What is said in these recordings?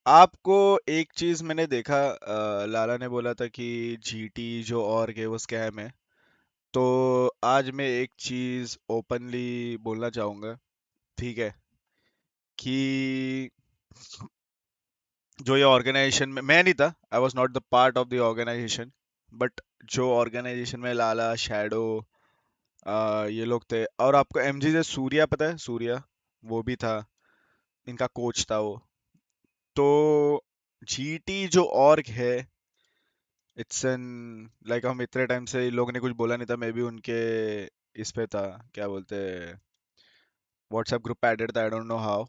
आपको एक चीज मैंने देखा, लाला ने बोला था कि जीटी जो ऑर्ग है वो स्कैम है। तो आज मैं एक चीज ओपनली बोलना चाहूंगा, ठीक है, कि जो ये ऑर्गेनाइजेशन में मैं नहीं था, I was not the part of the organization, but जो ऑर्गेनाइजेशन में लाला, शैडो, ये लोग थे। और आपको एमजी से सूर्या पता है? सूर्या वो भी था, इनका कोच था वो। तो जीटी जो ऑर्ग है, इट्स एन, लाइक हम इतने टाइम से इन लोगों ने कुछ बोला नहीं था, मैं भी उनके इस पे था, क्या बोलते हैं, व्हाट्सएप ग्रुप पे एडेड था, आई डोंट नो हाउ।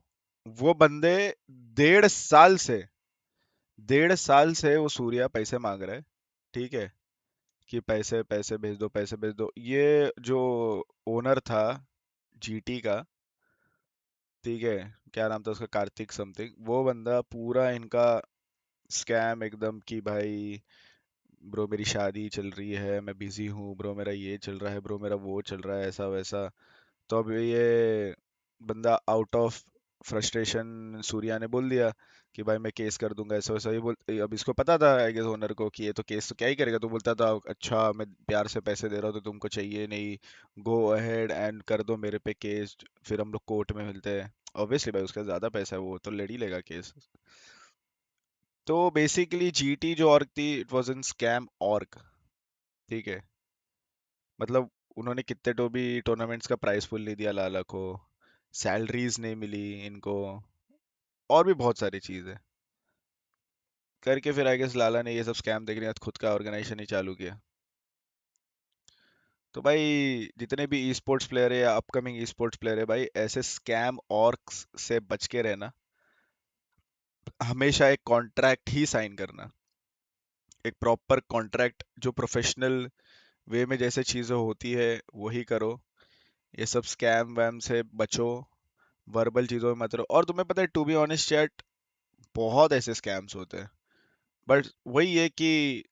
वो बंदे 1.5 साल से, 1.5 साल से वो सूर्या पैसे मांग रहा है, ठीक है, कि पैसे पैसे भेज दो, पैसे भेज दो। ये जो ओनर था जीटी का, ठीक है, क्या नाम था उसका, कार्तिक समथिंग, वो बंदा पूरा इनका स्कैम एकदम, कि भाई ब्रो मेरी शादी चल रही है, मैं बिजी हूँ ब्रो, मेरा ये चल रहा है ब्रो, मेरा वो चल रहा है, ऐसा वैसा। तो अब ये बंदा आउट ऑफ फ्रस्ट्रेशन सूर्या ने बोल दिया कि भाई मैं केस कर दूंगा, ऐसा वैसा। ये बोल, अब इसको पता था आई गेस ओनर को कि ये तो केस तो क्या ही करेगा, तो बोलता था अच्छा मैं प्यार से पैसे दे रहा हूँ तो तुमको चाहिए नहीं, गो अहेड एंड कर दो मेरे पे केस, फिर हम लोग कोर्ट में मिलते हैं। ऑब्वियसली भाई उसका ज्यादा पैसा है, वो तो लड़ ही लेगा केस। तो बेसिकली जीटी जो ऑर्ग थी, it was an scam org, ठीक है। मतलब उन्होंने कितने तो भी टूर्नामेंट्स का प्राइस पुल नहीं दिया लाला को, सैलरीज नहीं मिली इनको, और भी बहुत सारी चीज है करके फिर आई गेस लाला ने ये सब स्कैम देखने के बाद खुद का ऑर्गेनाइजेशन ही चालू किया। तो भाई जितने भी ई स्पोर्ट्स प्लेयर है या अपकमिंग ई स्पोर्ट्स प्लेयर है भाई, ऐसे स्कैम और से बच के रहना, हमेशा एक कॉन्ट्रैक्ट ही साइन करना, एक प्रॉपर कॉन्ट्रैक्ट जो प्रोफेशनल वे में जैसे चीजें होती है वही करो। ये सब स्कैम वैम से बचो, वर्बल चीजों में मत रहो। और तुम्हें पता है, टू बी ऑनेस्ट चैट, बहुत ऐसे स्कैम्स होते हैं, बट वही है कि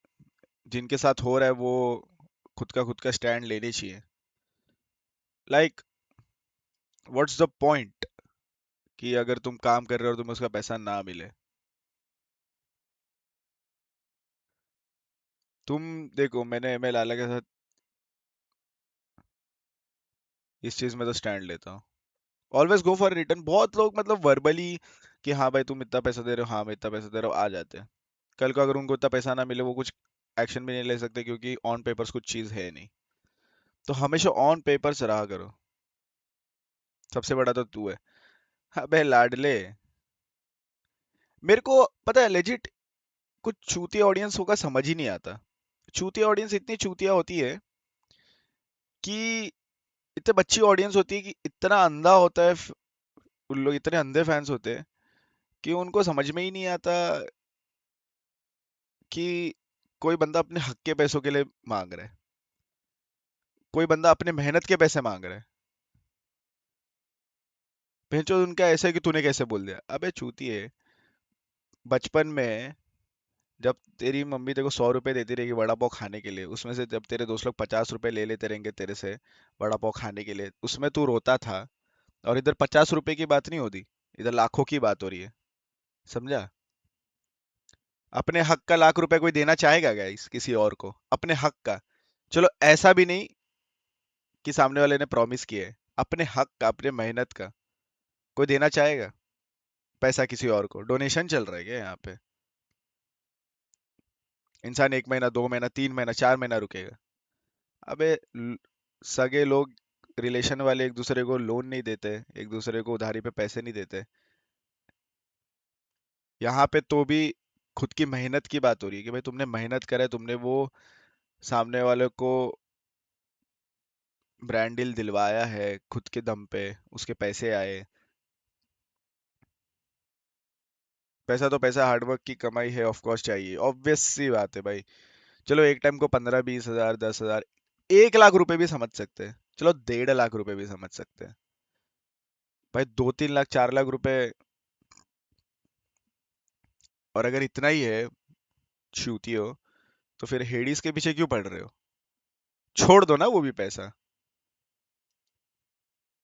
जिनके साथ हो रहा है वो खुद का स्टैंड लेनी चाहिए। लाइक व्हाट्स द पॉइंट कि अगर तुम काम कर रहे हो और तुम्हें उसका पैसा ना मिले। तुम देखो, मैं लाला के साथ इस चीज में तो स्टैंड लेता हूँ, ऑलवेज गो फॉर रिटर्न। बहुत लोग मतलब वर्बली कि हाँ भाई तुम इतना पैसा दे रहे हो, हाँ मैं इतना पैसा दे रहा हूँ, आ जाते हैं। कल को अगर उनको इतना पैसा ना मिले, वो कुछ एक्शन भी नहीं ले सकते, क्योंकि ऑन पेपर्स कुछ चीज है नहीं। तो हमेशा ऑन पेपर्स रहा करो, सबसे बड़ा तो तू है। अबे लाडले, मेरे को पता है लेजिट, कुछ चूतिया ऑडियंस होगा समझ ही नहीं आता। चूतिया ऑडियंस इतनी चूतिया होती है कि, इतने बच्ची ऑडियंस होती है कि इतना अंधा होता है, उन लोग इतने अंधे फैंस होते हैं कि उनको समझ में ही नहीं आता कि कोई बंदा अपने हक के पैसों के लिए मांग रहा है, कोई बंदा अपने मेहनत के पैसे मांग रहा है। पहचो उनका ऐसा है कि तूने कैसे बोल दिया, अबे चूती है। बचपन में जब तेरी मम्मी तेरे को 100 रुपए देती रहेगी वड़ा पाव खाने के लिए, उसमें से जब तेरे दोस्त लोग 50 रुपए ले लेते रहेंगे तेरे से वड़ा पाव खाने के लिए, उसमें तू रोता था। और इधर 50 रुपए की बात नहीं होती, इधर लाखों की बात हो रही है, समझा? अपने हक का लाख रुपए कोई देना चाहेगा गाइस किसी और को, अपने हक का? चलो ऐसा भी नहीं कि सामने वाले ने प्रॉमिस किया है, अपने हक का, अपने मेहनत का कोई देना चाहेगा पैसा किसी और को? डोनेशन चल रहा है क्या यहाँ पे? इंसान 1 महीना, 2 महीना, 3 महीना, 4 महीना रुकेगा? अबे सगे लोग, रिलेशन वाले एक दूसरे को लोन नहीं देते, एक दूसरे को उधारी पे पैसे नहीं देते। यहाँ पे तो भी खुद की मेहनत की बात हो रही है कि भाई तुमने मेहनत करा है, तुमने वो सामने वाले को ब्रांड डील दिलवाया है खुद के दम पे, उसके पैसे आए। पैसा तो पैसा, हार्डवर्क की कमाई है, ऑफ कोर्स चाहिए, ऑब्वियस सी बात है भाई। चलो एक टाइम को 15-20 हजार, 10 हजार, 1 लाख रुपए भी समझ सकते हैं, चलो 1.5 लाख रुपए भी समझ सकते हैं। भाई 2-3 लाख, 4 लाख रुपए, और अगर इतना ही है छूती हो, तो फिर हेडीज के पीछे क्यों पड़ रहे हो? छोड़ दो ना वो भी पैसा।